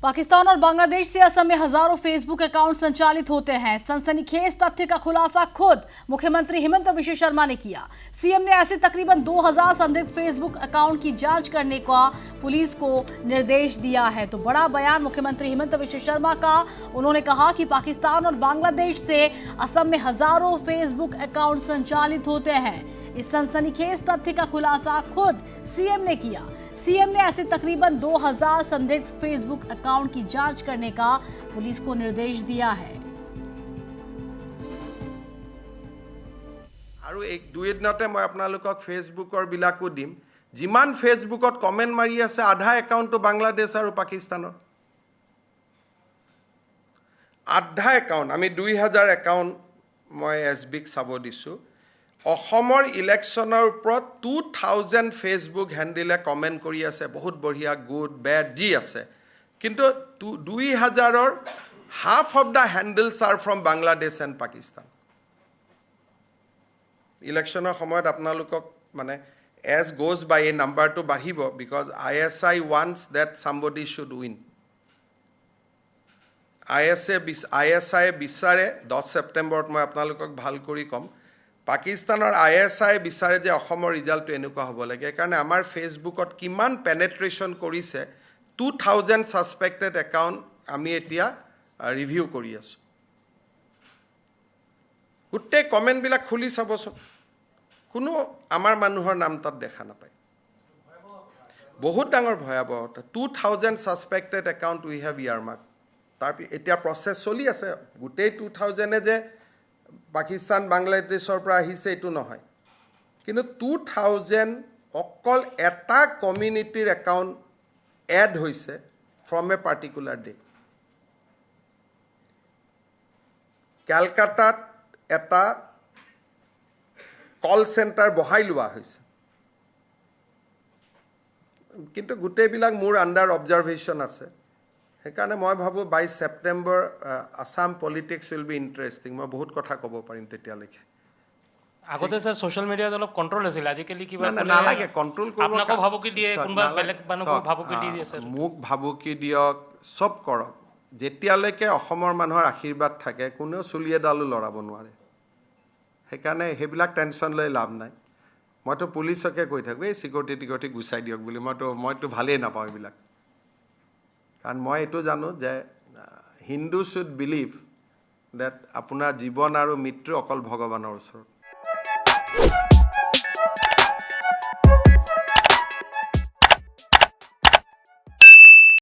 पाकिस्तान और बांग्लादेश से असम में हजारों फेसबुक अकाउंट संचालित होते हैं। सनसनीखेज तथ्य का खुलासा खुद मुख्यमंत्री हिमंता बिश्व शर्मा ने किया। सीएम ने ऐसे तकरीबन 2000 संदिग्ध फेसबुक अकाउंट की जांच करने का पुलिस को निर्देश दिया है। तो बड़ा बयान मुख्यमंत्री हिमंता बिश्व शर्मा का। उन्होंने कहा कि पाकिस्तान और बांग्लादेश से असम में हजारों फेसबुक अकाउंट संचालित होते हैं। इस सनसनीखेज तथ्य का खुलासा खुद सीएम ने किया। सीएम ने ऐसे तकरीबन 2000 संदिग्ध फेसबुक अकाउंट की जांच करने का पुलिस को निर्देश दिया है। আৰু এক দুই দিনতে মই আপোনালোকক ফেসবুকৰ বিলাকো দিম। যিমান ফেসবুকত কমেন্ট মাৰি আছে আধা একাউণ্টটো বাংলাদেশ আৰু পাকিস্তানৰ। আধা একাউণ্ট আমি 2000 একাউণ্ট মই এছবিক চাব দিছোঁ। অসমৰ ইলেকশ্যনৰ ওপৰত 2000 ফেসবুক হেণ্ডেলে কমেণ্ট কৰি আছে, বহুত বঢ়িয়া, গুড বেড যি আছে। কিন্তু 2000-ৰ half of the handles are from Bangladesh and Pakistan. ইলেকশ্যনৰ সময়ত আপোনালোকক মানে এজ গোজ বাই এই নাম্বাৰটো বাঢ়িব, because ISI wants that somebody should win. ISI বিচাৰে 10 ছেপ্টেম্বৰত মই আপোনালোকক ভাল কৰি ক'ম। পাকিস্তানৰ ISI বিচাৰে যে অসমৰ ৰিজাল্টটো এনেকুৱা হ'ব লাগে। সেইকাৰণে আমাৰ ফেচবুকত কিমান পেনেট্ৰেশ্যন কৰিছে 2000 ছাছপেক্টেড একাউণ্ট আমি এতিয়া ৰিভিউ কৰি আছোঁ। গোটেই কমেণ্টবিলাক খুলি চাবচোন, কোনো আমাৰ মানুহৰ নাম তাত দেখা নাপায়। বহুত ডাঙৰ ভয়াৱহতা। 2000 ছাছপেক্টেড একাউণ্ট উই হেভ ইয়াৰমাৰ্ক। তাৰ এতিয়া প্ৰচেছ চলি আছে। গোটেই 2000-এ যে পাকিস্তান বাংলাদেশৰ পৰা আহিছে এইটো নহয়, কিন্তু 2000 অকল এটা কমিউনিটিৰ একাউণ্ট এড হৈছে ফ্ৰম এ পাৰ্টিকুলাৰ ডে। কেলকাতাত এটা কল চেণ্টাৰ বহাই লোৱা হৈছে, কিন্তু গোটেইবিলাক মোৰ আণ্ডাৰ অবজাৰ্ভেশ্যন আছে। সেইকাৰণে মই ভাবোঁ 22 September Assam politics will be interesting. মই বহুত কথা ক'ব পাৰিম তেতিয়ালৈকে। আগতে স্যাৰ সোশ্যাল মিডিয়াত অলপ কন্ট্ৰোল আছিল, আজিকালি কিবা নালাগে কন্ট্ৰোল কৰিব। আপোনাকো ভাবুকি দিয়ে, কোনোবা বেলেগ মানুহকো ভাবুকি দি দিয়ে স্যাৰ। মোক ভাবুকি দিয়ক, চব কৰক, যেতিয়ালৈকে অসমৰ মানুহৰ আশীৰ্বাদ থাকে কোনেও চুলি এডালো লৰাব নোৱাৰে। সেইকাৰণে সেইবিলাক টেনশ্যন লৈ লাভ নাই। মইতো পুলিচকে কৈ থাকোঁ এই চিকিউৰিটি গুচাই দিয়ক বুলি। মইতো ভালেই নাপাওঁ এইবিলাক। কাৰণ মই এইটো জানো যে হিন্দু শুড বিলিভ ডেট আপোনাৰ জীৱন আৰু মৃত্যু অকল ভগৱানৰ ওচৰত।